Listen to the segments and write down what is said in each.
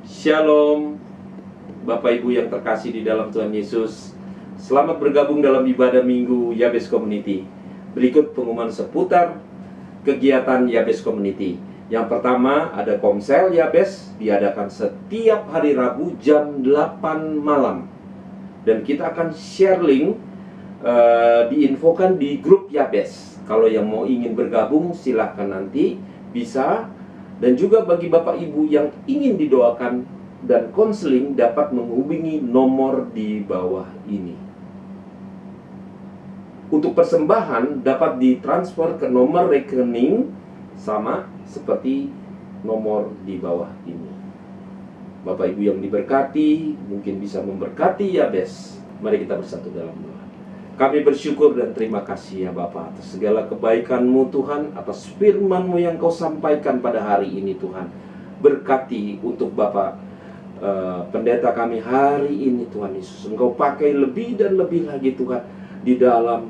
Shalom, Bapak Ibu yang terkasih di dalam Tuhan Yesus. Selamat bergabung dalam ibadah minggu Yabes Community. Berikut pengumuman seputar kegiatan Yabes Community. Yang pertama, ada Komsel Yabes, diadakan setiap hari Rabu jam 8 malam. Dan kita akan share link, diinfokan di grup Yabes. Kalau yang mau ingin bergabung, silahkan nanti bisa. Dan juga bagi Bapak Ibu yang ingin didoakan dan konseling dapat menghubungi nomor di bawah ini. Untuk persembahan dapat ditransfer ke nomor rekening sama seperti nomor di bawah ini. Bapak Ibu yang diberkati, mungkin bisa memberkati Yabes. Mari kita bersatu dalam doa. Kami bersyukur dan terima kasih ya Bapa atas segala kebaikan-Mu Tuhan, atas firman-Mu yang Kau sampaikan pada hari ini Tuhan. Berkati untuk Bapak pendeta kami hari ini Tuhan Yesus. Engkau pakai lebih dan lebih lagi Tuhan di dalam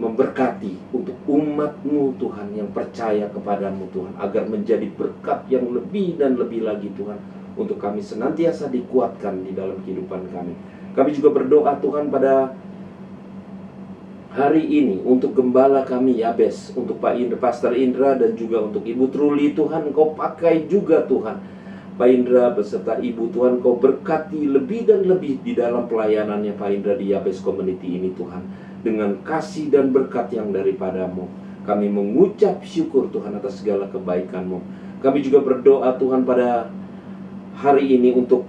memberkati untuk umat-Mu Tuhan yang percaya kepadamu Tuhan, agar menjadi berkat yang lebih dan lebih lagi Tuhan, untuk kami senantiasa dikuatkan di dalam kehidupan kami. Kami juga berdoa Tuhan pada hari ini untuk gembala kami Yabes, untuk Pak Indra, Pastor Indra, dan juga untuk Ibu Truli Tuhan, Engkau pakai juga Tuhan Pak Indra beserta Ibu Tuhan, Kau berkati lebih dan lebih di dalam pelayanannya Pak Indra di Yabes Community ini Tuhan, dengan kasih dan berkat yang daripada-Mu. Kami mengucap syukur Tuhan atas segala kebaikan-Mu. Kami juga berdoa Tuhan pada hari ini untuk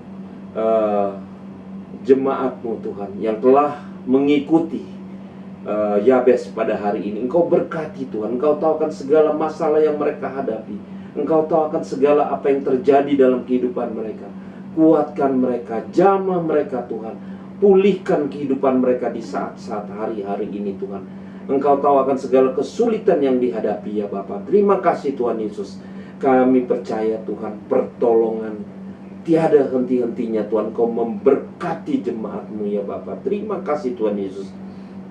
jemaat-Mu Tuhan yang telah mengikuti Yabes pada hari ini. Engkau berkati Tuhan, Engkau tahu kan segala masalah yang mereka hadapi. Engkau tahu akan segala apa yang terjadi dalam kehidupan mereka. Kuatkan mereka, jamah mereka Tuhan. Pulihkan kehidupan mereka di saat-saat hari-hari ini Tuhan. Engkau tahu akan segala kesulitan yang dihadapi ya Bapa. Terima kasih Tuhan Yesus. Kami percaya Tuhan, pertolongan tiada henti-hentinya Tuhan. Kau memberkati jemaat-Mu ya Bapa. Terima kasih Tuhan Yesus.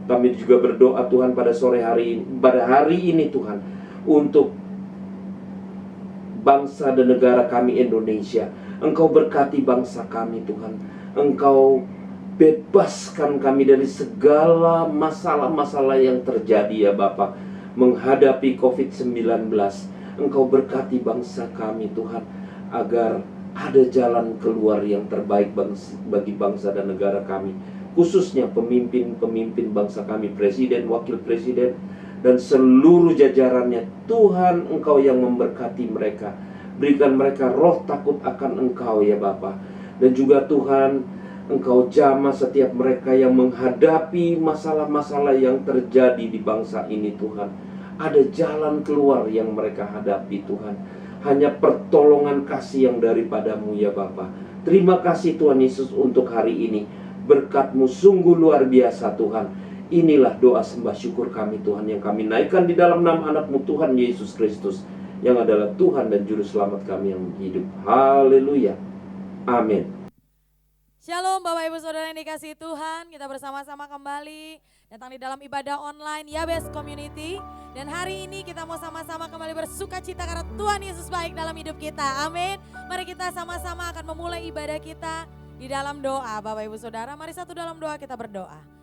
Kami juga berdoa Tuhan pada sore hari, pada hari ini Tuhan, untuk bangsa dan negara kami Indonesia. Engkau berkati bangsa kami Tuhan. Engkau bebaskan kami dari segala masalah-masalah yang terjadi ya Bapa, menghadapi COVID-19. Engkau berkati bangsa kami Tuhan, agar ada jalan keluar yang terbaik bagi bangsa dan negara kami, khususnya pemimpin-pemimpin bangsa kami, presiden, wakil presiden, dan seluruh jajarannya. Tuhan, Engkau yang memberkati mereka. Berikan mereka roh takut akan Engkau ya Bapa. Dan juga Tuhan, Engkau jamah setiap mereka yang menghadapi masalah-masalah yang terjadi di bangsa ini Tuhan. Ada jalan keluar yang mereka hadapi Tuhan. Hanya pertolongan kasih yang daripada-Mu ya Bapa. Terima kasih Tuhan Yesus untuk hari ini. Berkat-Mu sungguh luar biasa Tuhan. Inilah doa sembah syukur kami Tuhan, yang kami naikkan di dalam nama anak-Mu Tuhan Yesus Kristus, yang adalah Tuhan dan Juru Selamat kami yang hidup. Haleluya. Amin. Shalom Bapak Ibu Saudara yang dikasihi Tuhan. Kita bersama-sama kembali datang di dalam ibadah online Yabes Community. Dan hari ini kita mau sama-sama kembali bersuka cita karena Tuhan Yesus baik dalam hidup kita. Amin. Mari kita sama-sama akan memulai ibadah kita di dalam doa. Bapak Ibu Saudara, mari satu dalam doa kita berdoa.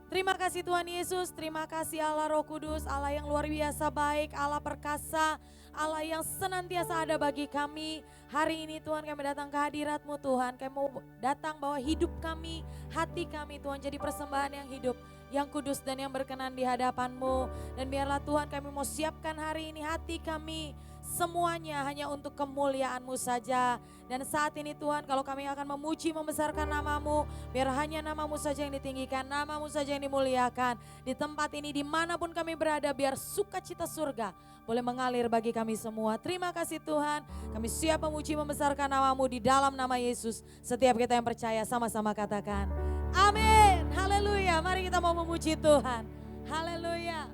Terima kasih Tuhan Yesus, terima kasih Allah Roh Kudus, Allah yang luar biasa baik, Allah perkasa, Allah yang senantiasa ada bagi kami. Hari ini Tuhan kami datang ke hadirat-Mu Tuhan, kami mau datang bawa hidup kami, hati kami Tuhan jadi persembahan yang hidup, yang kudus dan yang berkenan di hadapan-Mu. Dan biarlah Tuhan kami mau siapkan hari ini hati kami, semuanya hanya untuk kemuliaan-Mu saja. Dan saat ini Tuhan, kalau kami akan memuji membesarkan nama-Mu, biar hanya nama-Mu saja yang ditinggikan, nama-Mu saja yang dimuliakan. Di tempat ini dimanapun kami berada, biar sukacita surga boleh mengalir bagi kami semua. Terima kasih Tuhan, kami siap memuji membesarkan nama-Mu di dalam nama Yesus. Setiap kita yang percaya sama-sama katakan amin. Haleluya. Mari kita mau memuji Tuhan. Haleluya.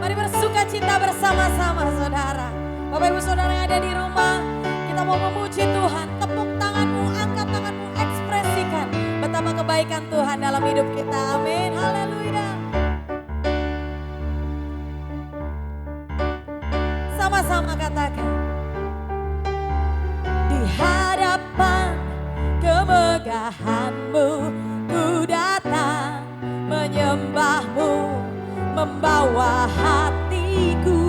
Mari bersuka cita bersama-sama saudara. Bapak Ibu Saudara yang ada di rumah, kita mau memuji Tuhan. Tepuk tanganmu, angkat tanganmu, ekspresikan betapa kebaikan Tuhan dalam hidup kita. Amin. Haleluya. Sama-sama katakan. Di hadapan kemegahan-Mu ku datang menyembah-Mu, membawa hatiku,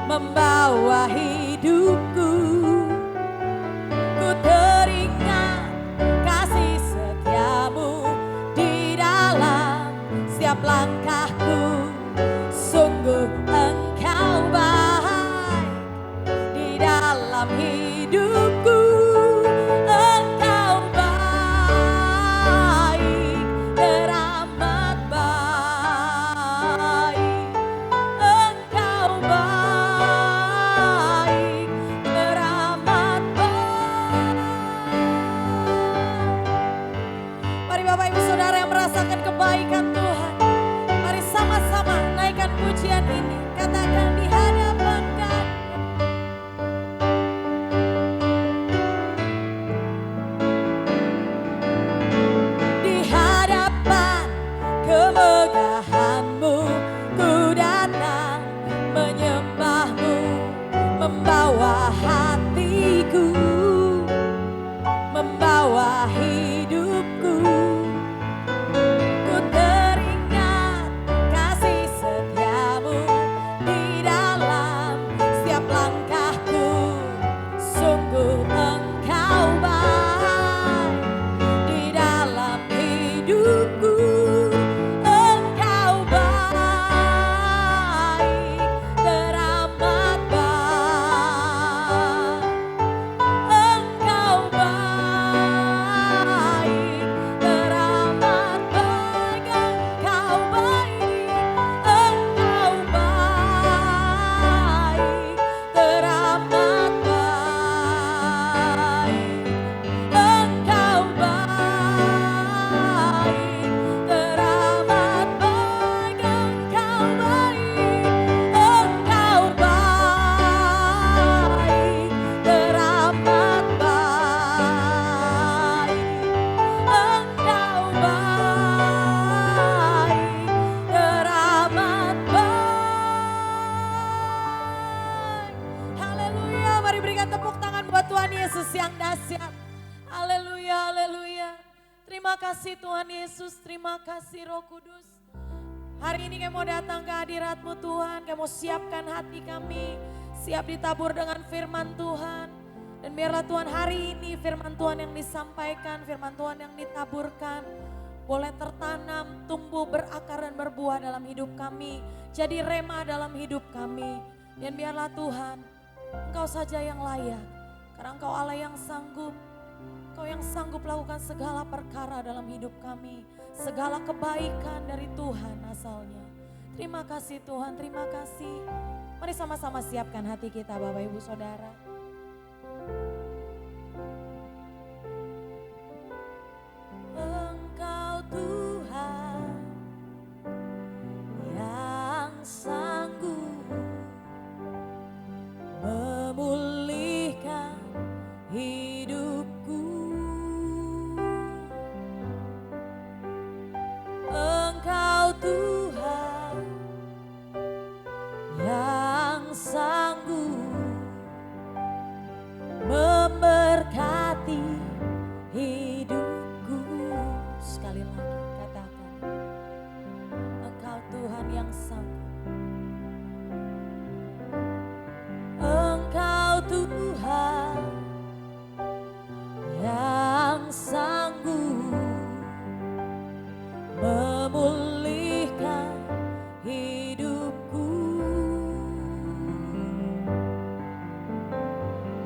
membawa hidupku. Ku teringat kasih setia-Mu di dalam setiap langkahku. Sungguh Engkau baik di dalam hidupku. Engkau baik, teramat baik. Engkau baik, teramat baik. Mari Bapak Ibu Saudara yang merasakan kebaikan Tuhan, mari sama-sama naikkan pujian ini. Katakan di hadapan Kami. Di hadapan kemegahan-Mu ku datang menyembah-Mu, membawa hatiku, membawa hidupku. Ku teringat kasih setia-Mu di dalam setiap langkahku. Sungguh Engkau baik di dalam hidupku. Engkau baik, teramat baik. Engkau baik, teramat baik. Engkau baik, Engkau baik, teramat baik. Engkau baik, teramat baik. Engkau baik, Engkau baik, teramat baik. Engkau baik, teramat baik. Haleluya, mari berikan tepuk tangan buat Tuhan Yesus yang dahsyat. Haleluya, haleluya. Terima kasih Tuhan Yesus, terima kasih Roh Kudus. Hari ini kami mau datang ke hadirat-Mu Tuhan, kami mau siapkan hati kami, siap ditabur dengan firman Tuhan. Dan biarlah Tuhan hari ini firman Tuhan yang disampaikan, firman Tuhan yang ditaburkan, boleh tertanam, tumbuh, berakar dan berbuah dalam hidup kami. Jadi rema dalam hidup kami. Dan biarlah Tuhan, Engkau saja yang layak. Karena Engkau Allah yang sanggup. Engkau yang sanggup lakukan segala perkara dalam hidup kami. Segala kebaikan dari Tuhan asalnya. Terima kasih Tuhan, terima kasih. Mari sama-sama siapkan hati kita Bapak Ibu Saudara. Engkau Tuhan yang sanggup memulihkan hidupku. Engkau Tuhan yang sanggup memberkati hidupku. Sekali lagi katakan, Engkau Tuhan yang sanggup. Engkau Tuhan yang sanggup memulihkan hidupku.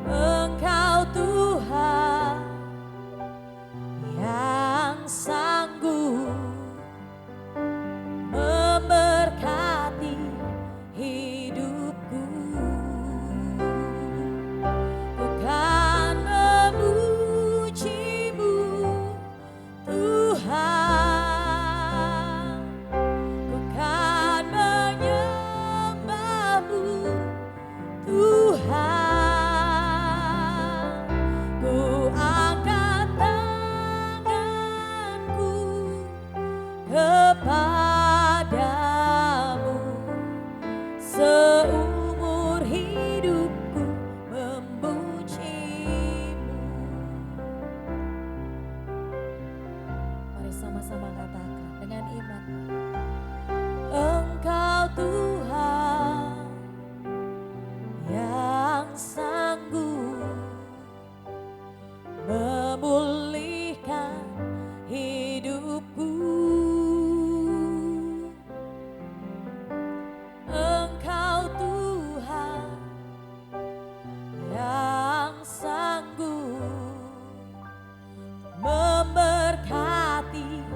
Engkau Tuhan yang sanggup memberkati hidupku. Bukan memuji-Mu Tuhan, Coba katakan dengan iman. Engkau Tuhan yang sanggup memulihkan hidupku. Engkau Tuhan yang sanggup memberkati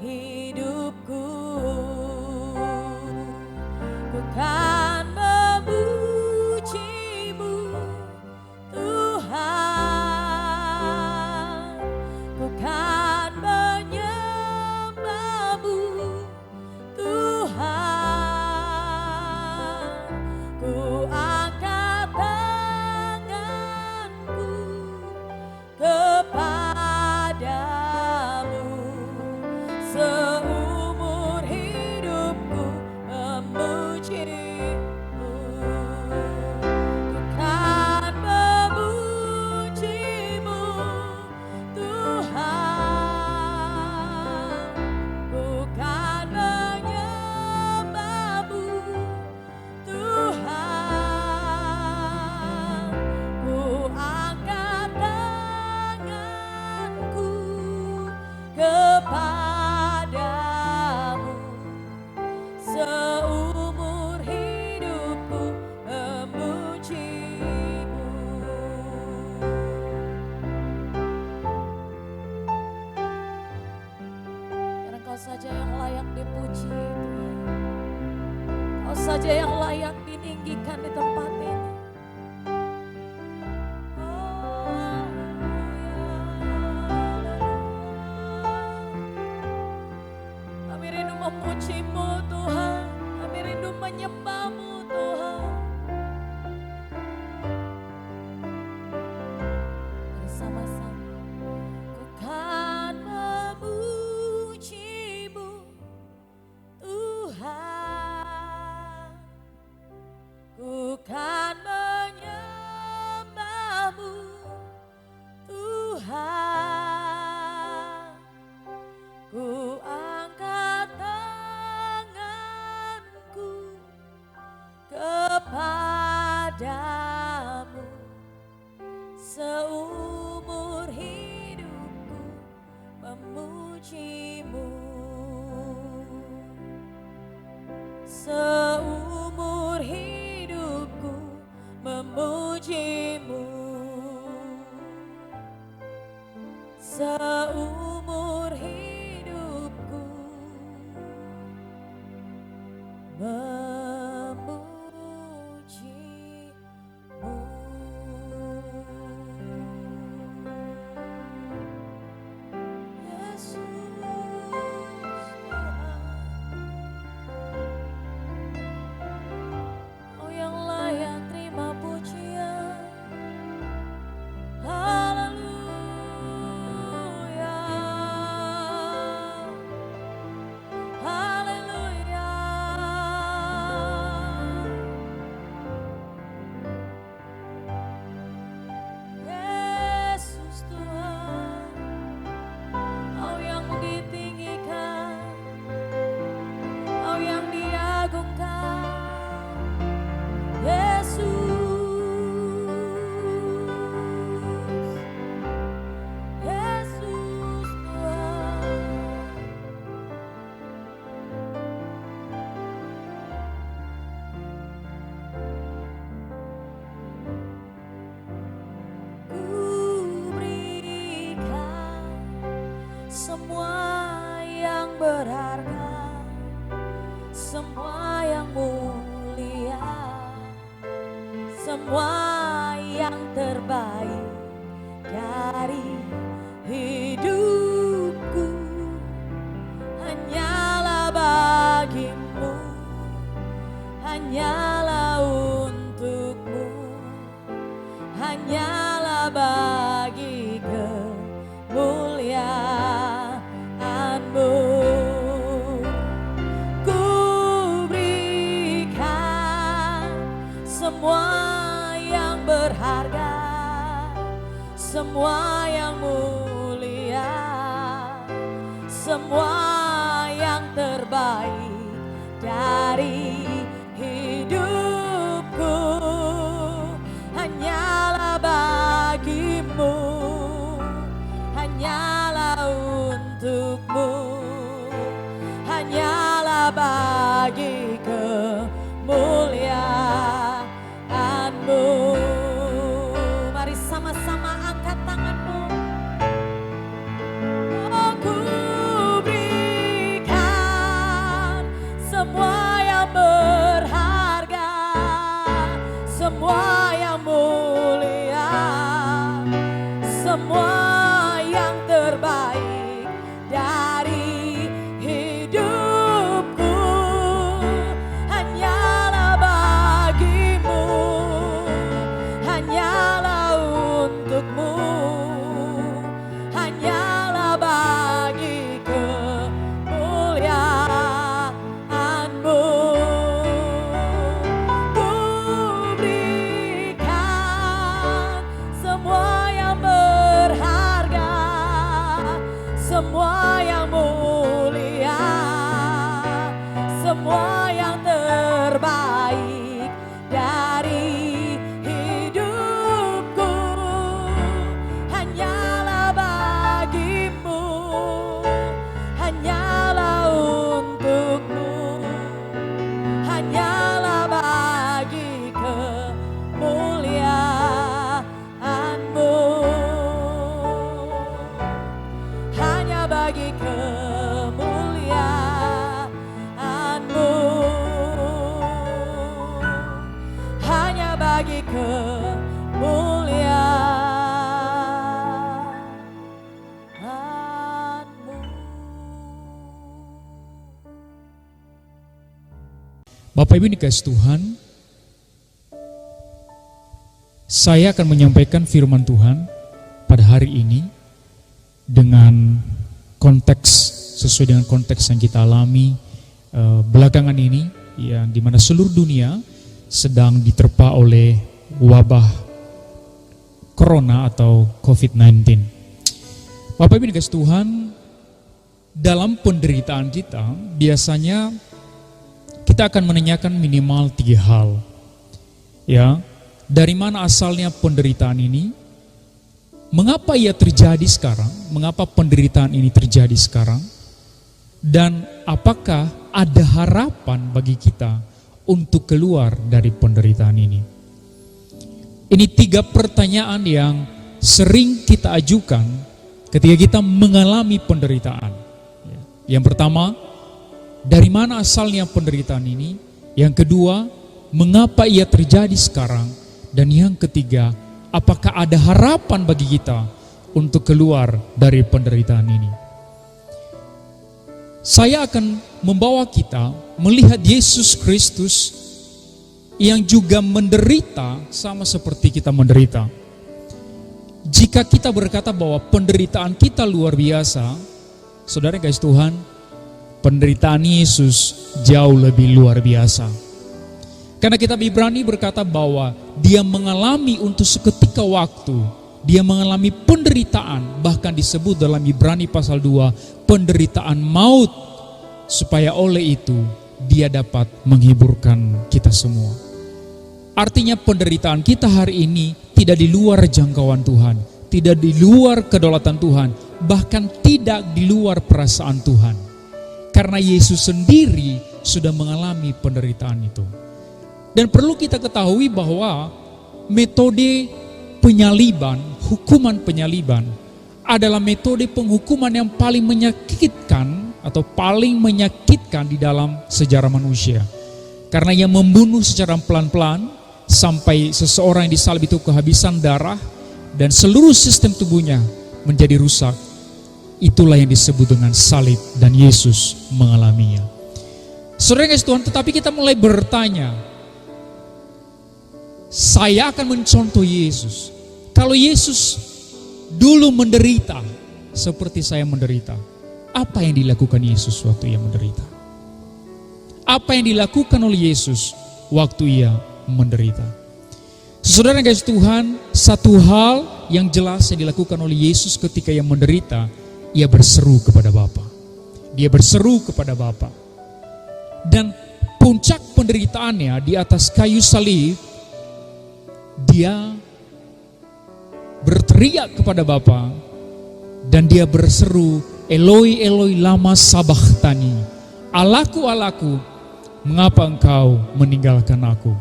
hidupku. Ku kan memuji-Mu Tuhan, ku kan menyembah-Mu Tuhan, ku angkat tanganku kepadamu, seumur hidupku memuji-Mu. Ku kan memuji-Mu Tuhan, ku kan menyembah-Mu Tuhan, ku angkat tanganku kepadamu, seumur hidupku memuji-Mu. Karena Kau saja yang layak dipuji Tuhan. Kau saja yang layak ditinggikan di tempat ini. Kami rindu memuji-Mu Tuhan, kami rindu menyembah-Mu Tuhan. Bersama-sama ku kan memuji-Mu Tuhan, ku kan menyembah-Mu Tuhan, ku angkat tanganku kepadamu, seumur hidupku memuji-Mu, seumur hidupku memuji-Mu, seumur hidupku memuji-Mu. Yesus Tuhan, Kau yang layak terima pujian. Haleluya, haleluya. Yesus Tuhan, Kau yang ditinggikan, Kau yang diagungkan. Yesus, Yesus Tuhan. Ku berikan semua yang berharga, semua yang mulia, semua yang terbaik dari hidupku, hanyalah bagimu, hanyalah untukmu, hanyalah bagi kemuliaan-Mu. Ku berikan semua yang berharga, semua yang mulia, semua terbaik dari hidupku hanyalah bagimu, hanyalah untukmu, hanyalah bagi kemuliaan-Mu. Mari sama-sama angkat tanganmu. Aku berikan semua yang berharga, semua yang mulia, semua yang terbaik dari hidupku hanyalah bagimu, hanyalah untukmu, hanyalah bagi kemuliaan-Mu. Ku berikan semua yang berharga, semua yang mulia, semua yang terbaik dari hidupku hanyalah bagimu, hanyalah untukmu, hanyalah bagi kemuliaan-Mu, hanya bagi kemuliaan-Mu, hanya bagi kemuliaan-Mu. Bapak Ibu dikasih Tuhan, saya akan menyampaikan firman Tuhan pada hari ini dengan konteks, sesuai dengan konteks yang kita alami belakangan ini, yang dimana seluruh dunia sedang diterpa oleh wabah Corona atau COVID-19. Bapak Ibu dikasih Tuhan, dalam penderitaan kita biasanya kita akan menanyakan minimal 3 hal. Ya, dari mana asalnya penderitaan ini? Mengapa ia terjadi sekarang? Mengapa penderitaan ini terjadi sekarang? Dan apakah ada harapan bagi kita untuk keluar dari penderitaan ini? Ini 3 pertanyaan yang sering kita ajukan ketika kita mengalami penderitaan. Yang pertama, dari mana asalnya penderitaan ini? Yang kedua, mengapa ia terjadi sekarang? Dan yang ketiga, apakah ada harapan bagi kita untuk keluar dari penderitaan ini? Saya akan membawa kita melihat Yesus Kristus yang juga menderita sama seperti kita menderita. Jika kita berkata bahwa penderitaan kita luar biasa, saudara guys Tuhan, penderitaan Yesus jauh lebih luar biasa. Karena kitab Ibrani berkata bahwa dia mengalami untuk seketika waktu, dia mengalami penderitaan, bahkan disebut dalam Ibrani pasal 2, penderitaan maut, supaya oleh itu dia dapat menghiburkan kita semua. Artinya penderitaan kita hari ini tidak di luar jangkauan Tuhan, tidak di luar kedaulatan Tuhan, bahkan tidak di luar perasaan Tuhan. Karena Yesus sendiri sudah mengalami penderitaan itu. Dan perlu kita ketahui bahwa metode penyaliban, hukuman penyaliban adalah metode penghukuman yang paling menyakitkan atau paling menyakitkan di dalam sejarah manusia. Karena yang membunuh secara pelan-pelan sampai seseorang yang disalib itu kehabisan darah dan seluruh sistem tubuhnya menjadi rusak. Itulah yang disebut dengan salib dan Yesus mengalaminya. Saudara kasih Tuhan, tetapi kita mulai bertanya, saya akan mencontoh Yesus. Kalau Yesus dulu menderita seperti saya menderita, apa yang dilakukan Yesus waktu ia menderita? Apa yang dilakukan oleh Yesus waktu ia menderita? Saudara yang kasih Tuhan, satu hal yang jelas yang dilakukan oleh Yesus ketika ia menderita, ia berseru kepada Bapa. Dia berseru kepada Bapa. Dan puncak penderitaannya di atas kayu salib, dia berteriak kepada Bapa dan dia berseru, Eloi Eloi lama sabachthani, Allahku Allahku, mengapa engkau meninggalkan aku?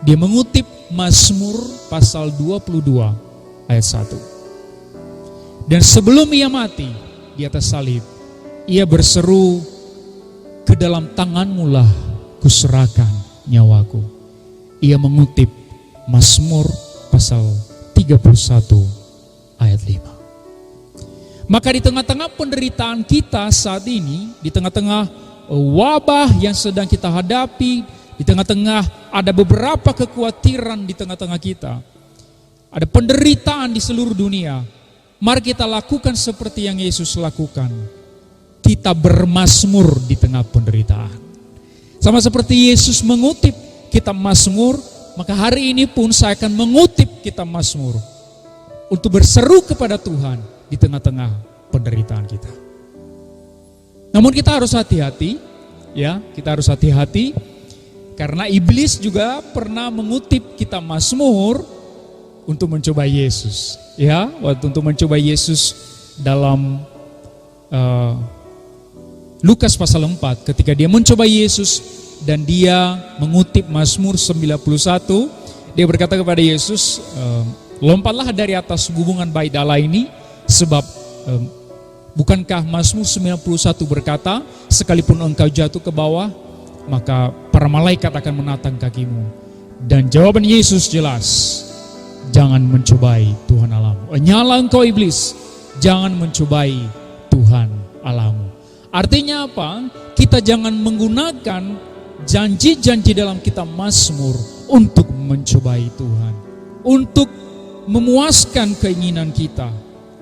Dia mengutip Mazmur pasal 22 ayat 1. Dan sebelum ia mati di atas salib, ia berseru, ke dalam tanganmu lah kuserahkan nyawaku. Ia mengutip Mazmur pasal 31 ayat 5. Maka di tengah-tengah penderitaan kita saat ini, di tengah-tengah wabah yang sedang kita hadapi, di tengah-tengah ada beberapa kekhawatiran di tengah-tengah kita, ada penderitaan di seluruh dunia, mari kita lakukan seperti yang Yesus lakukan. Kita bermazmur di tengah penderitaan. Sama seperti Yesus mengutip kitab Mazmur, maka hari ini pun saya akan mengutip kitab Mazmur untuk berseru kepada Tuhan di tengah-tengah penderitaan kita. Namun kita harus hati-hati, ya, kita harus hati-hati karena iblis juga pernah mengutip kitab Mazmur untuk mencoba Yesus, ya, untuk mencoba Yesus dalam Lukas pasal 4, ketika dia mencoba Yesus dan dia mengutip Mazmur 91, dia berkata kepada Yesus, lompatlah dari atas hubungan baik Allah ini, sebab bukankah Mazmur 91 berkata, sekalipun engkau jatuh ke bawah, maka para malaikat akan menatang kakimu. Dan jawaban Yesus jelas, jangan mencobai Tuhan Allahmu. Nyala engkau iblis, jangan mencobai Tuhan Allahmu. Artinya apa? Kita jangan menggunakan janji-janji dalam kitab Mazmur untuk mencobai Tuhan, untuk memuaskan keinginan kita,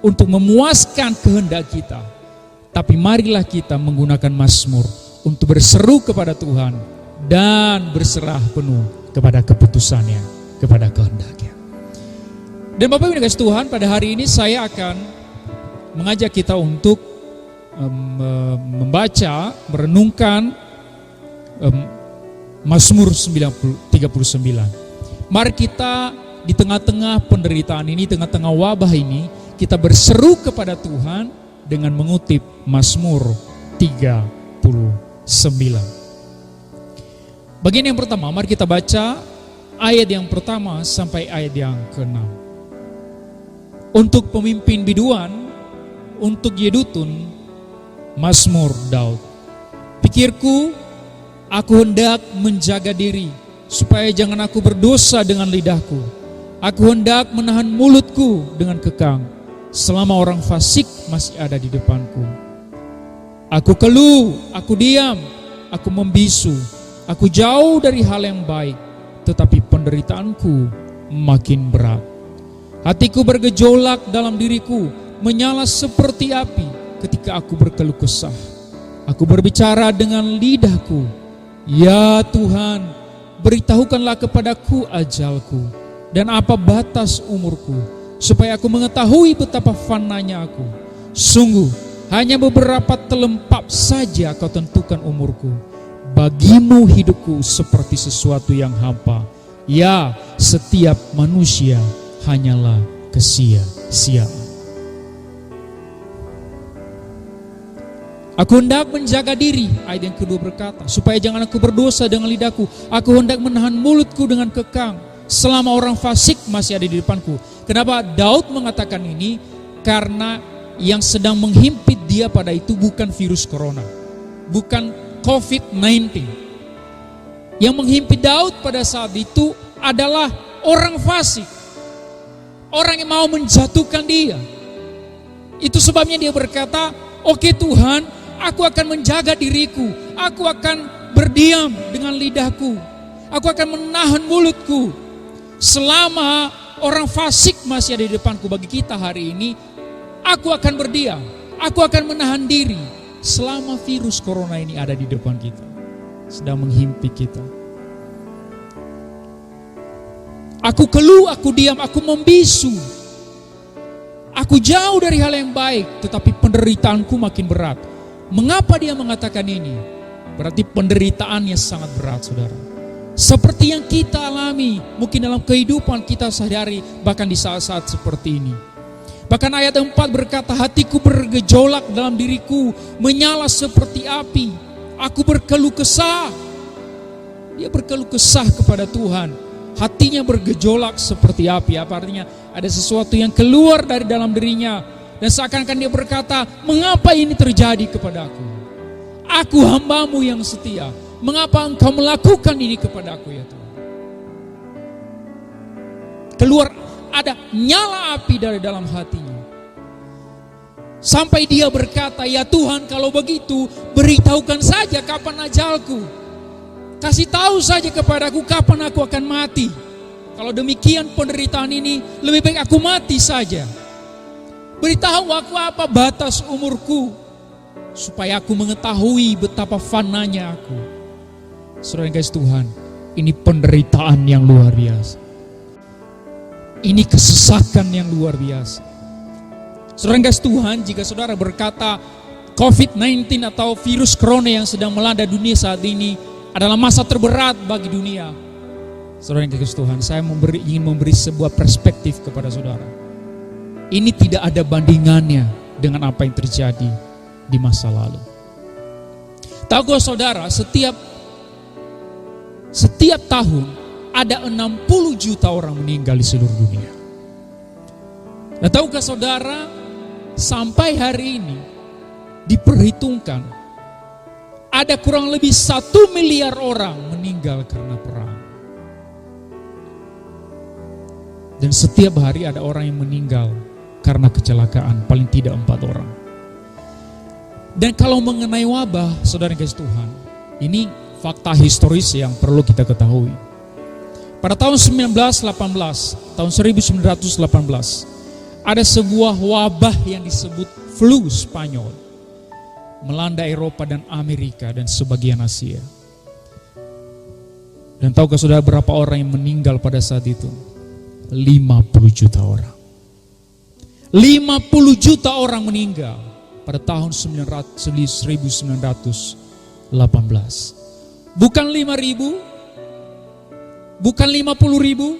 untuk memuaskan kehendak kita. Tapi marilah kita menggunakan Mazmur untuk berseru kepada Tuhan dan berserah penuh kepada keputusannya, kepada kehendaknya. Dan Bapak Ibu dikasih Tuhan, pada hari ini saya akan mengajak kita untuk membaca, merenungkan Mazmur 39. Mari kita di tengah-tengah penderitaan ini, tengah-tengah wabah ini, kita berseru kepada Tuhan dengan mengutip Mazmur 39. Bagian yang pertama, mari kita baca ayat yang pertama sampai ayat yang ke-6. Untuk pemimpin biduan, untuk Yedutun, Mazmur Daud. Pikirku, aku hendak menjaga diri, supaya jangan aku berdosa dengan lidahku. Aku hendak menahan mulutku dengan kekang, selama orang fasik masih ada di depanku. Aku keluh, aku diam, aku membisu, aku jauh dari hal yang baik, tetapi penderitaanku makin berat. Hatiku bergejolak dalam diriku, menyala seperti api ketika aku berkeluh kesah. Aku berbicara dengan lidahku, ya Tuhan, beritahukanlah kepadaku ajalku dan apa batas umurku, supaya aku mengetahui betapa fananya aku. Sungguh, hanya beberapa telempap saja kau tentukan umurku. Bagimu hidupku seperti sesuatu yang hampa. Ya, setiap manusia hanyalah kesia-siaan. Aku hendak menjaga diri, ayat yang kedua berkata, supaya jangan aku berdosa dengan lidahku. Aku hendak menahan mulutku dengan kekang, selama orang fasik masih ada di depanku. Kenapa Daud mengatakan ini? Karena yang sedang menghimpit dia pada itu bukan virus corona, bukan COVID-19. Yang menghimpit Daud pada saat itu adalah orang fasik, orang yang mau menjatuhkan dia. Itu sebabnya dia berkata, oke Tuhan, aku akan menjaga diriku, aku akan berdiam dengan lidahku, aku akan menahan mulutku selama orang fasik masih ada di depanku. Bagi kita hari ini, aku akan berdiam, aku akan menahan diri selama virus corona ini ada di depan kita, sedang menghimpit kita. Aku keluh, aku diam, aku membisu, aku jauh dari hal yang baik, tetapi penderitaanku makin berat. Mengapa dia mengatakan ini? berarti penderitaannya sangat berat, saudara. Seperti yang kita alami mungkin dalam kehidupan kita sehari-hari, bahkan di saat-saat seperti ini. Bahkan ayat 4 berkata, hatiku bergejolak dalam diriku, menyala seperti api. Aku berkeluh kesah. Dia berkeluh kesah kepada Tuhan. Hatinya bergejolak seperti api. Apa artinya? Ada sesuatu yang keluar dari dalam dirinya. Dan seakan-akan dia berkata, mengapa ini terjadi kepadaku? Aku hambamu yang setia. Mengapa engkau melakukan ini kepadaku ya Tuhan? Keluar ada nyala api dari dalam hatinya. Sampai dia berkata, ya Tuhan kalau begitu beritahukan saja kapan ajalku. Kasih tahu saja kepadaku kapan aku akan mati. Kalau demikian penderitaan ini, lebih baik aku mati saja. Beritahu aku apa batas umurku, supaya aku mengetahui betapa fananya aku. Saudara yang kasih Tuhan, ini penderitaan yang luar biasa. Ini kesesakan yang luar biasa. Saudara yang kasih Tuhan, jika saudara berkata COVID-19 atau virus corona yang sedang melanda dunia saat ini adalah masa terberat bagi dunia. Saudara yang kasih Tuhan, saya ingin memberi sebuah perspektif kepada saudara. Ini tidak ada bandingannya dengan apa yang terjadi di masa lalu. Tahukah saudara, setiap tahun ada 60 juta orang meninggal di seluruh dunia. Dan tahukah saudara, sampai hari ini diperhitungkan ada kurang lebih 1 miliar orang meninggal karena perang. Dan setiap hari ada orang yang meninggal karena kecelakaan, paling tidak 4 orang. Dan kalau mengenai wabah, saudara yang kasih Tuhan, ini fakta historis yang perlu kita ketahui. Pada tahun 1918, ada sebuah wabah yang disebut flu Spanyol melanda Eropa dan Amerika dan sebagian Asia. Dan tahukah saudara berapa orang yang meninggal pada saat itu? 50 juta orang. 50 juta orang meninggal pada tahun 1918. Bukan 5.000, bukan 50.000,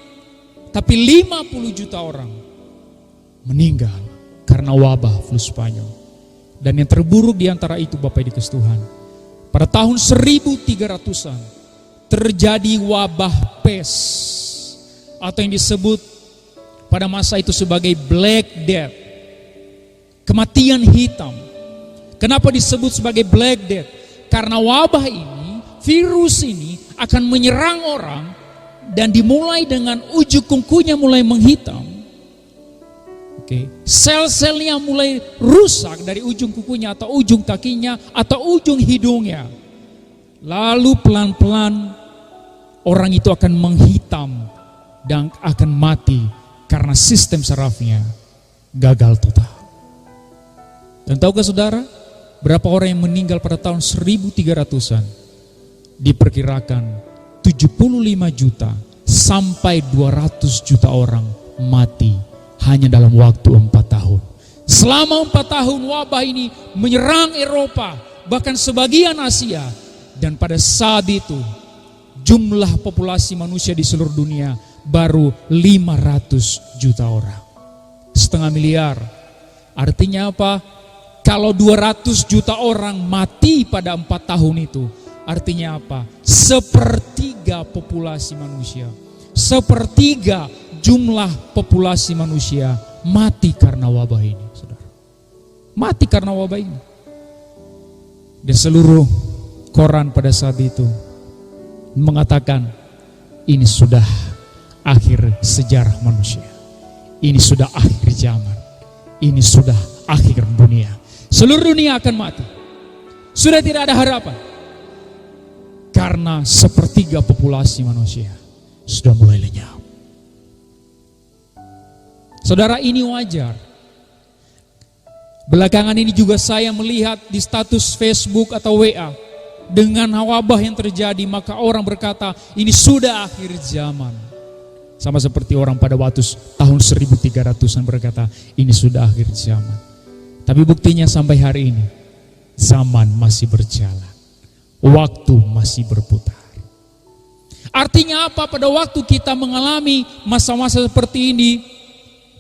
tapi 50 juta orang meninggal karena wabah flu Spanyol. Dan yang terburuk di antara itu, Bapak Ibu dikasih Tuhan, pada tahun 1300-an terjadi wabah pes atau yang disebut pada masa itu sebagai Black Death, kematian hitam. Kenapa disebut sebagai Black Death? Karena wabah ini, virus ini akan menyerang orang dan dimulai dengan ujung kukunya mulai menghitam. Sel-selnya mulai rusak dari ujung kukunya atau ujung kakinya atau ujung hidungnya. Lalu pelan-pelan orang itu akan menghitam dan akan mati karena sistem sarafnya gagal total. Dan tahukah saudara, berapa orang yang meninggal pada tahun 1300-an? Diperkirakan 75 juta sampai 200 juta orang mati hanya dalam waktu 4 tahun. Selama 4 tahun wabah ini menyerang Eropa, bahkan sebagian Asia. Dan pada saat itu jumlah populasi manusia di seluruh dunia baru 500 juta orang. 0,5 miliar. Artinya apa? Kalau 200 juta orang mati pada 4 tahun itu, artinya apa? 1/3 populasi manusia. 1/3 jumlah populasi manusia mati karena wabah ini, saudara. Mati karena wabah ini. Dan seluruh koran pada saat itu mengatakan ini sudah akhir sejarah manusia. Ini sudah akhir zaman. Ini sudah akhir dunia. Seluruh dunia akan mati. Sudah tidak ada harapan. Karena 1/3 populasi manusia sudah mulai lenyap. Saudara, ini wajar. Belakangan ini juga saya melihat di status Facebook atau WA, dengan wabah yang terjadi, maka orang berkata ini sudah akhir zaman. Sama seperti orang pada waktu tahun 1300-an berkata ini sudah akhir zaman. Tapi buktinya sampai hari ini zaman masih berjalan. waktu masih berputar. Artinya apa? Pada waktu kita mengalami masa-masa seperti ini,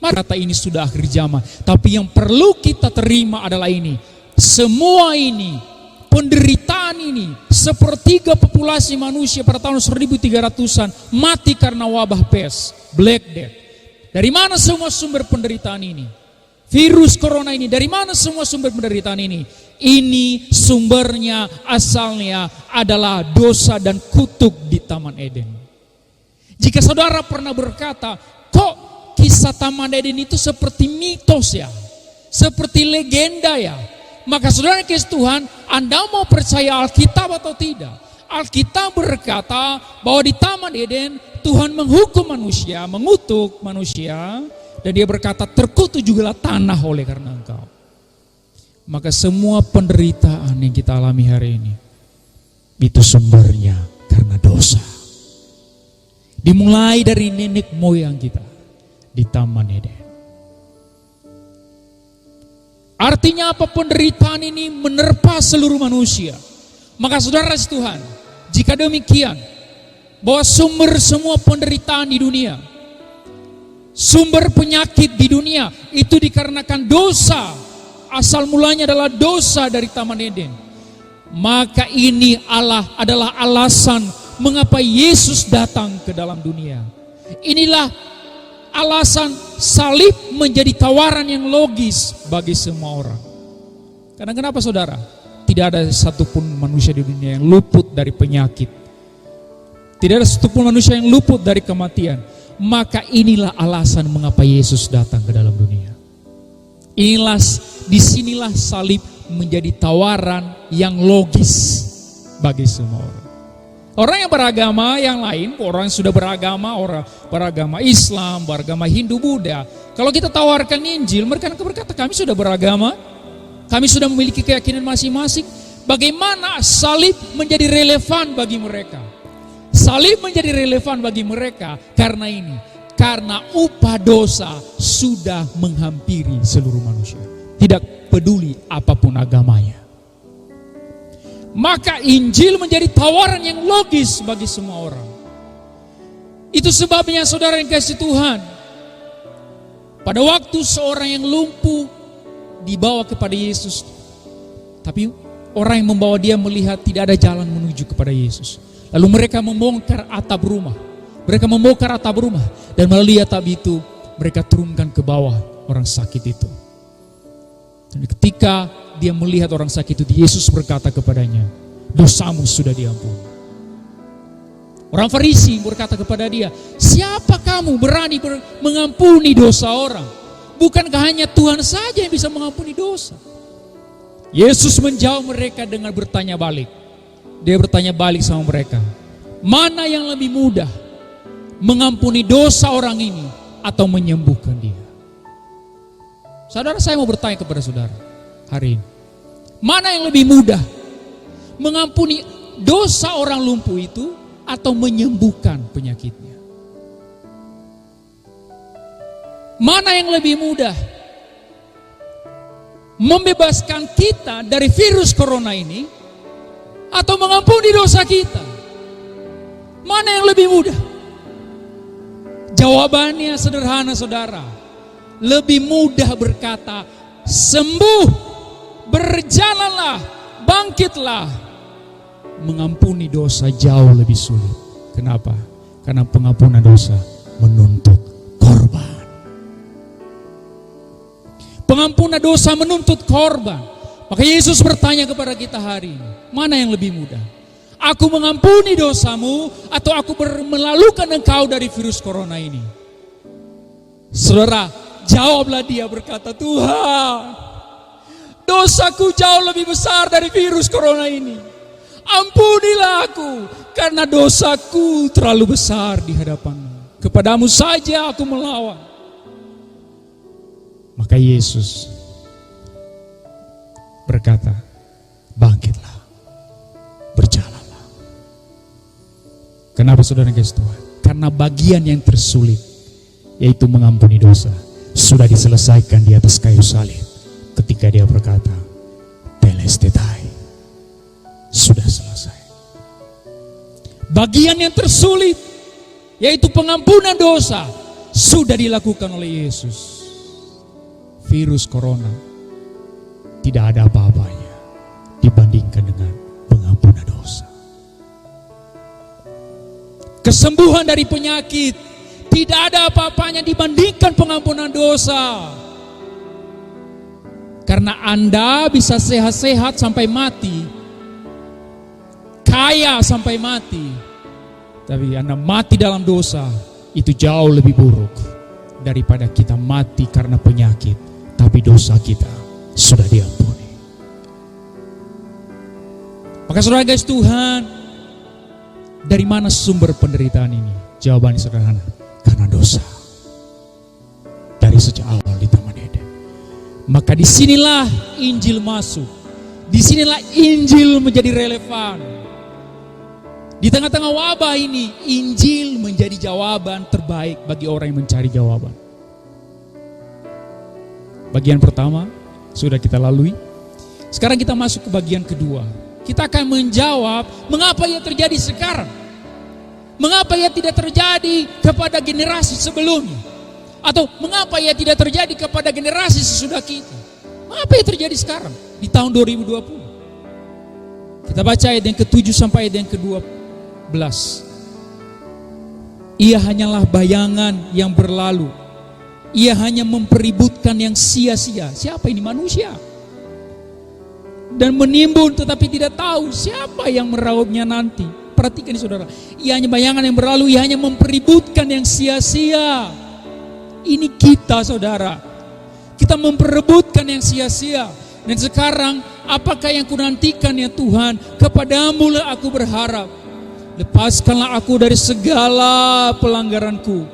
maka kata ini sudah akhir zaman. Tapi yang perlu kita terima adalah ini. Semua ini, penderitaan ini, sepertiga populasi manusia pada tahun 1300-an mati karena wabah pes, Black Death. Dari mana semua sumber penderitaan ini? Virus corona ini, dari mana semua sumber penderitaan ini? Ini sumbernya, asalnya adalah dosa dan kutuk di Taman Eden. Jika saudara pernah berkata, kok kisah Taman Eden itu seperti mitos ya? Seperti legenda ya? Maka saudara kasih Tuhan, Anda mau percaya Alkitab atau tidak? Alkitab berkata bahwa di Taman Eden Tuhan menghukum manusia, mengutuk manusia, dan dia berkata terkutuk jugalah tanah oleh karena engkau. Maka semua penderitaan yang kita alami hari ini itu sumbernya karena dosa. Dimulai dari nenek moyang kita di Taman Eden. Artinya apa? Penderitaan ini menerpa seluruh manusia. Maka saudara Tuhan, jika demikian, bahwa sumber semua penderitaan di dunia, sumber penyakit di dunia itu dikarenakan dosa, asal mulanya adalah dosa dari Taman Eden. Maka ini adalah alasan mengapa Yesus datang ke dalam dunia. Inilah alasan salib menjadi tawaran yang logis bagi semua orang. Karena kenapa saudara? Tidak ada satupun manusia di dunia yang luput dari penyakit. Tidak ada satupun manusia yang luput dari kematian. Maka inilah alasan mengapa Yesus datang ke dalam dunia. Disinilah salib menjadi tawaran yang logis bagi semua orang. Orang yang beragama yang lain, orang yang sudah beragama, orang beragama Islam, beragama Hindu, Buddha. Kalau kita tawarkan Injil, mereka berkata kami sudah beragama, kami sudah memiliki keyakinan masing-masing. Bagaimana salib menjadi relevan bagi mereka? Salib menjadi relevan bagi mereka karena ini. Karena upah dosa sudah menghampiri seluruh manusia. Tidak peduli apapun agamanya. Maka Injil menjadi tawaran yang logis bagi semua orang. Itu sebabnya saudara yang kasih Tuhan, pada waktu seorang yang lumpuh dibawa kepada Yesus, tapi orang yang membawa dia melihat tidak ada jalan menuju kepada Yesus. Lalu mereka membongkar atap rumah. Mereka membongkar atap rumah dan melalui atap itu mereka turunkan ke bawah orang sakit itu. Dan ketika dia melihat orang sakit itu, Yesus berkata kepadanya, dosamu sudah diampuni. Orang Farisi berkata kepada dia, siapa kamu berani mengampuni dosa orang? Bukankah hanya Tuhan saja yang bisa mengampuni dosa? Yesus menjawab mereka dengan bertanya balik. Dia bertanya balik sama mereka, mana yang lebih mudah, mengampuni dosa orang ini atau menyembuhkan dia? Saudara, saya mau bertanya kepada saudara hari ini, mana yang lebih mudah, mengampuni dosa orang lumpuh itu atau menyembuhkan penyakitnya? Mana yang lebih mudah, membebaskan kita dari virus corona ini atau mengampuni dosa kita? Mana yang lebih mudah? Jawabannya sederhana saudara. Lebih mudah berkata, sembuh, berjalanlah, bangkitlah. Mengampuni dosa jauh lebih sulit. Kenapa? Karena pengampunan dosa menuntut korban. Pengampunan dosa menuntut korban. Maka Yesus bertanya kepada kita hari ini, mana yang lebih mudah? Aku mengampuni dosamu atau aku melalukan engkau dari virus corona ini? Saudara, jawablah dia berkata, Tuhan, dosaku jauh lebih besar dari virus corona ini. Ampunilah aku karena dosaku terlalu besar di hadapanmu. Kepadamu saja aku melawan. Maka Yesus berkata, bangkitlah, berjalanlah. Kenapa saudara kasih Tuhan? Karena bagian yang tersulit, yaitu mengampuni dosa, sudah diselesaikan di atas kayu salib. Ketika dia berkata, telestetai, sudah selesai. Bagian yang tersulit, yaitu pengampunan dosa, sudah dilakukan oleh Yesus. Virus corona tidak ada apa-apanya dibandingkan dengan pengampunan dosa. Kesembuhan dari penyakit tidak ada apa-apanya dibandingkan pengampunan dosa. Karena Anda bisa sehat-sehat sampai mati, kaya sampai mati, tapi Anda mati dalam dosa, itu jauh lebih buruk daripada kita mati karena penyakit, tapi dosa kita sudah diampuni. Maka saudara guys, Tuhan, dari mana sumber penderitaan ini? Jawabannya sederhana, karena dosa. Dari sejak awal di Taman Eden. Maka disinilah Injil masuk. Disinilah Injil menjadi relevan. Di tengah-tengah wabah ini, Injil menjadi jawaban terbaik bagi orang yang mencari jawaban. Bagian pertama sudah kita lalui. Sekarang kita masuk ke bagian kedua. Kita akan menjawab mengapa ia terjadi sekarang. Mengapa ia tidak terjadi kepada generasi sebelumnya. Atau mengapa ia tidak terjadi kepada generasi sesudah kita. Mengapa ia terjadi sekarang di tahun 2020. Kita baca ayat yang ke-7 sampai ayat yang ke-12. Ia hanyalah bayangan yang berlalu. Ia hanya mempeributkan yang sia-sia. Siapa ini? Manusia. Dan menimbun tetapi tidak tahu siapa yang merauapnya nanti. Perhatikan ini saudara. Ia hanya bayangan yang berlalu. Ia hanya mempeributkan yang sia-sia. Ini kita saudara. Kita memperebutkan yang sia-sia. Dan sekarang apakah yang kunantikan ya Tuhan? Kepadamu lah aku berharap. Lepaskanlah aku dari segala pelanggaranku.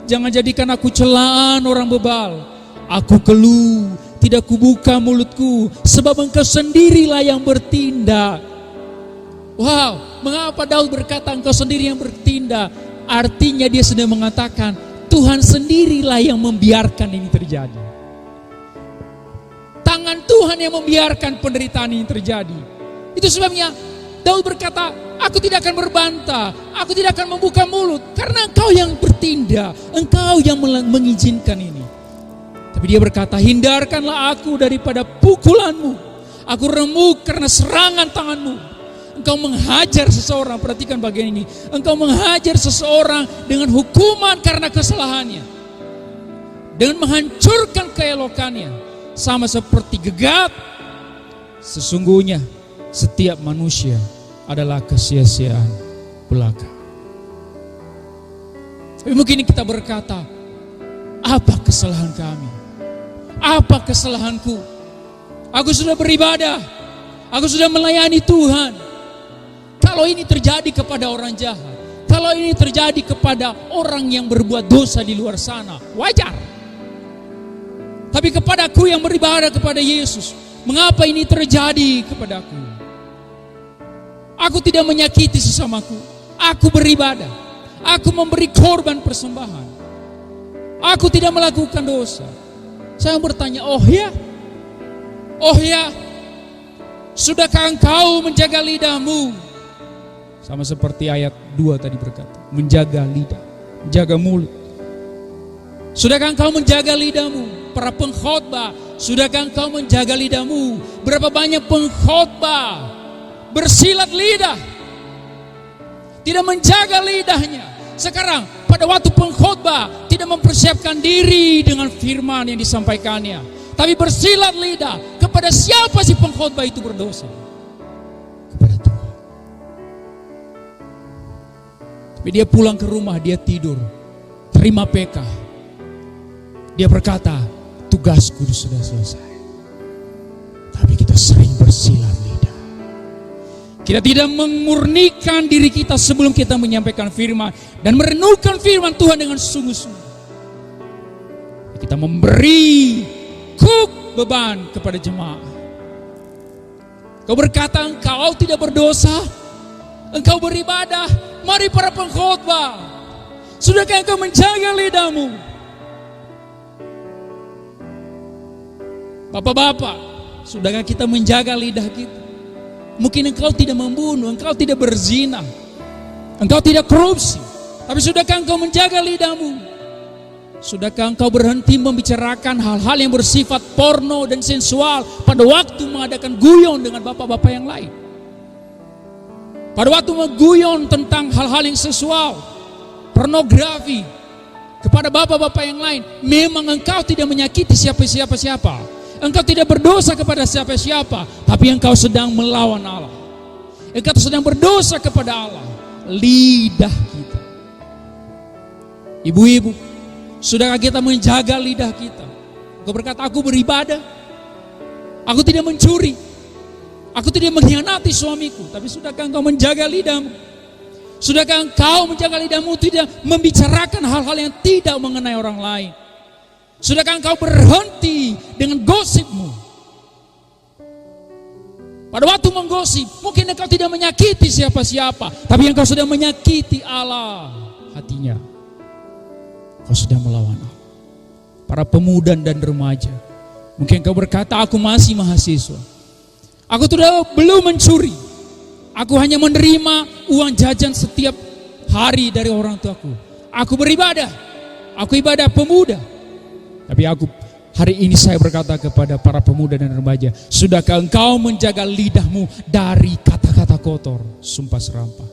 Jangan jadikan aku celaan orang bebal. Aku keluh, tidak kubuka mulutku, sebab Engkau sendirilah yang bertindak. Wow, mengapa Daud berkata Engkau sendiri yang bertindak? Artinya dia sedang mengatakan Tuhan sendirilah yang membiarkan ini terjadi. Tangan Tuhan yang membiarkan penderitaan ini terjadi. Itu sebabnya Daud berkata, aku tidak akan berbantah, aku tidak akan membuka mulut, karena Engkau yang bertindak, Engkau yang mengizinkan ini. Tapi dia berkata, hindarkanlah aku daripada pukulanmu, aku remuk karena serangan tanganmu. Engkau menghajar seseorang, perhatikan bagian ini, Engkau menghajar seseorang dengan hukuman karena kesalahannya, dengan menghancurkan keelokannya, sama seperti gegat. Sesungguhnya setiap manusia adalah kesia-siaan belaka. Tapi mungkin kita berkata, apa kesalahan kami? Apa kesalahanku? Aku sudah beribadah, aku sudah melayani Tuhan. Kalau ini terjadi kepada orang jahat, kalau ini terjadi kepada orang yang berbuat dosa di luar sana, wajar. Tapi kepadaku yang beribadah kepada Yesus, mengapa ini terjadi kepadaku? Aku tidak menyakiti sesamaku. Aku beribadah. Aku memberi korban persembahan. Aku tidak melakukan dosa. Saya bertanya, oh ya? Sudahkah engkau menjaga lidahmu? Sama seperti ayat 2 tadi berkata, menjaga lidah, menjaga mulut. Sudahkah engkau menjaga lidahmu? Para pengkhotbah, sudahkah engkau menjaga lidahmu? Berapa banyak pengkhotbah bersilat lidah, tidak menjaga lidahnya. Sekarang pada waktu pengkhotbah tidak mempersiapkan diri dengan firman yang disampaikannya, tapi bersilat lidah. Kepada siapa sih pengkhotbah itu berdosa? Kepada Tuhan. Tapi dia pulang ke rumah, dia tidur, terima PK. Dia berkata, tugasku sudah selesai. Tapi kita sering bersilat lidah. Kita tidak memurnikan diri kita sebelum kita menyampaikan firman dan merenungkan firman Tuhan dengan sungguh-sungguh. Kita memberi beban kepada jemaah. Kau berkata engkau tidak berdosa, engkau beribadah. Mari para pengkhotbah, sudahkah engkau menjaga lidahmu? Bapak-bapak, sudahkah kita menjaga lidah kita? Mungkin engkau tidak membunuh, engkau tidak berzina, Engkau tidak korupsi. Tapi sudahkah engkau menjaga lidahmu? Sudahkah engkau berhenti membicarakan hal-hal yang bersifat porno dan sensual pada waktu mengadakan guyon dengan bapak-bapak yang lain? Pada waktu mengguyon tentang hal-hal yang seksual, pornografi kepada bapak-bapak yang lain, memang engkau tidak menyakiti siapa-siapa. Engkau tidak berdosa kepada siapa-siapa, tapi engkau sedang melawan Allah. Engkau sedang berdosa kepada Allah. Lidah kita. Ibu-ibu, sudahkah kita menjaga lidah kita? Engkau berkata, aku beribadah, aku tidak mencuri, aku tidak mengkhianati suamiku. Tapi sudahkah engkau menjaga lidahmu? Sudahkah engkau menjaga lidahmu tidak membicarakan hal-hal yang tidak mengenai orang lain? Sudahkah engkau berhenti dengan gosipmu? Pada waktu menggosip, mungkin engkau tidak menyakiti siapa-siapa, tapi engkau sudah menyakiti Allah hatinya. Engkau sudah melawan Allah. Para pemuda dan remaja, mungkin engkau berkata, aku masih mahasiswa, aku belum mencuri, aku hanya menerima uang jajan setiap hari dari orang tuaku. Aku beribadah, aku ibadah pemuda. Tapi hari ini saya berkata kepada para pemuda dan remaja, sudahkah engkau menjaga lidahmu dari kata-kata kotor, sumpah serampah?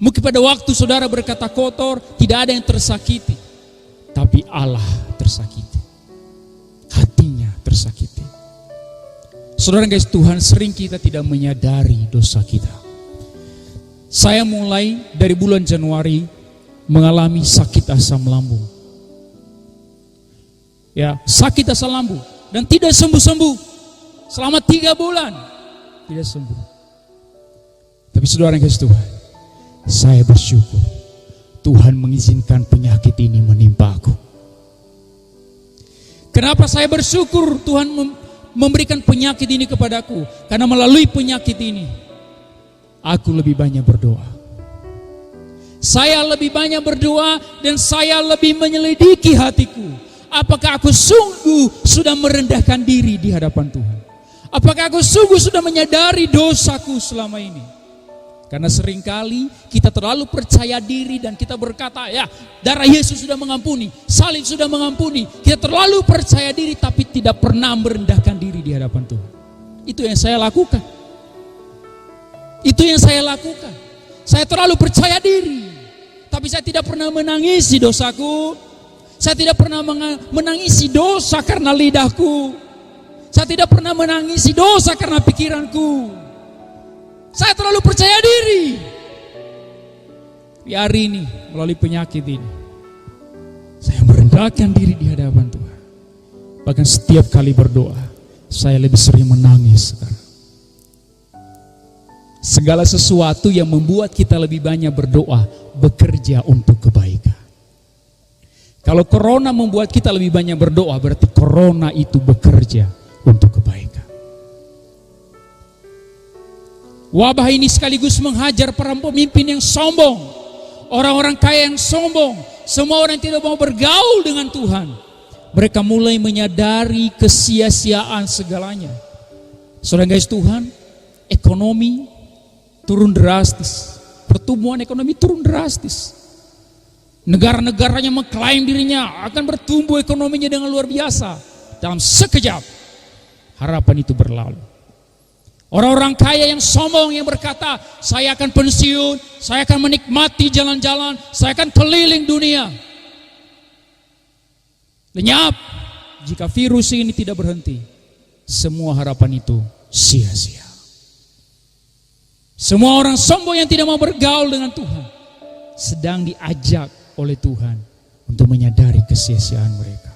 Mungkin pada waktu saudara berkata kotor, tidak ada yang tersakiti, tapi Allah tersakiti, hatinya tersakiti. Saudara guys, Tuhan sering kita tidak menyadari dosa kita. Saya mulai dari bulan Januari mengalami sakit asam lambung. Ya, sakit asam lambung dan tidak sembuh-sembuh selama 3 bulan, tidak sembuh. Tapi saudara yang kasih Tuhan, saya bersyukur Tuhan mengizinkan penyakit ini menimpa aku. Kenapa saya bersyukur Tuhan memberikan penyakit ini kepadaku? Karena melalui penyakit ini aku lebih banyak berdoa. Saya lebih banyak berdoa dan saya lebih menyelidiki hatiku. Apakah aku sungguh sudah merendahkan diri di hadapan Tuhan? Apakah aku sungguh sudah menyadari dosaku selama ini? Karena seringkali kita terlalu percaya diri dan kita berkata, ya darah Yesus sudah mengampuni, salib sudah mengampuni. Kita terlalu percaya diri tapi tidak pernah merendahkan diri di hadapan Tuhan. Itu yang saya lakukan. Itu yang saya lakukan. Saya terlalu percaya diri, tapi saya tidak pernah menangisi dosaku. Saya tidak pernah menangisi dosa karena lidahku. Saya tidak pernah menangisi dosa karena pikiranku. Saya terlalu percaya diri. Di hari ini, melalui penyakit ini, saya merendahkan diri di hadapan Tuhan. Bahkan setiap kali berdoa, saya lebih sering menangis sekarang. Segala sesuatu yang membuat kita lebih banyak berdoa, bekerja untuk kebaikan. Kalau corona membuat kita lebih banyak berdoa, berarti corona itu bekerja untuk kebaikan. Wabah ini sekaligus menghajar para pemimpin yang sombong, orang-orang kaya yang sombong, semua orang yang tidak mau bergaul dengan Tuhan. Mereka mulai menyadari kesia-siaan segalanya. Saudara guys, Tuhan, ekonomi turun drastis, pertumbuhan ekonomi turun drastis. Negara-negaranya mengklaim dirinya akan bertumbuh ekonominya dengan luar biasa. Dalam sekejap harapan itu berlalu. Orang-orang kaya yang sombong yang berkata, saya akan pensiun, saya akan menikmati jalan-jalan, saya akan keliling dunia. Lenyap, jika virus ini tidak berhenti, semua harapan itu sia-sia. Semua orang sombong yang tidak mau bergaul dengan Tuhan sedang diajak oleh Tuhan untuk menyadari kesia-siaan mereka.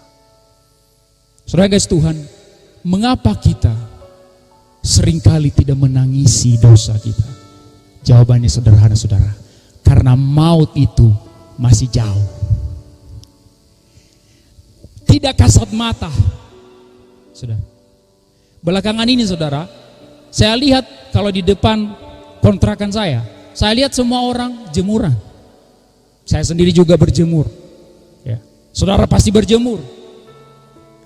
Saudara guys, Tuhan, mengapa kita seringkali tidak menangisi dosa kita? Jawabannya sederhana, saudara. Karena maut itu masih jauh. Tidak kasat mata. Saudara, belakangan ini saudara, saya lihat kalau di depan kontrakan saya lihat semua orang jemuran. Saya sendiri juga berjemur. Ya. Saudara pasti berjemur.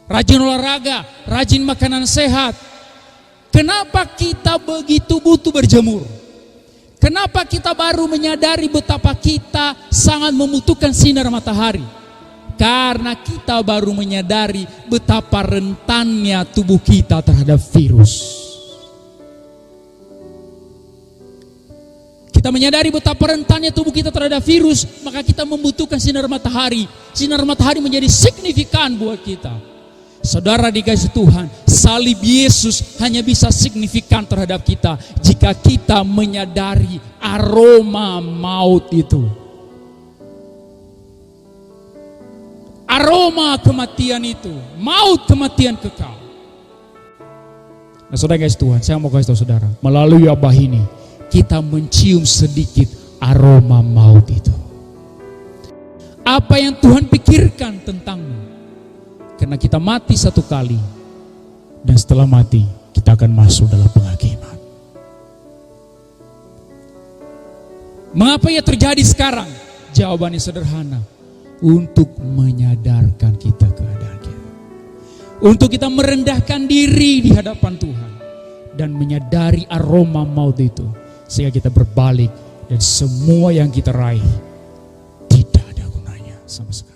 Rajin olahraga, rajin makanan sehat. Kenapa kita begitu butuh berjemur? Kenapa kita baru menyadari betapa kita sangat membutuhkan sinar matahari? Karena kita baru menyadari betapa rentannya tubuh kita terhadap virus. Kita menyadari betapa rentannya tubuh kita terhadap virus, maka kita membutuhkan sinar matahari. Sinar matahari menjadi signifikan buat kita. Saudara dikasih Tuhan, salib Yesus hanya bisa signifikan terhadap kita jika kita menyadari aroma maut itu. Aroma kematian itu, maut kematian kekal. Nah saudara kasih Tuhan, saya mau kasih tahu saudara, melalui wabah ini kita mencium sedikit aroma maut itu. Apa yang Tuhan pikirkan tentangmu? Karena kita mati satu kali, dan setelah mati kita akan masuk dalam penghakiman. Mengapa ia terjadi sekarang? Jawabannya sederhana, untuk menyadarkan kita keadaan kita, untuk kita merendahkan diri di hadapan Tuhan dan menyadari aroma maut itu, sehingga kita berbalik dan semua yang kita raih tidak ada gunanya sama sekali.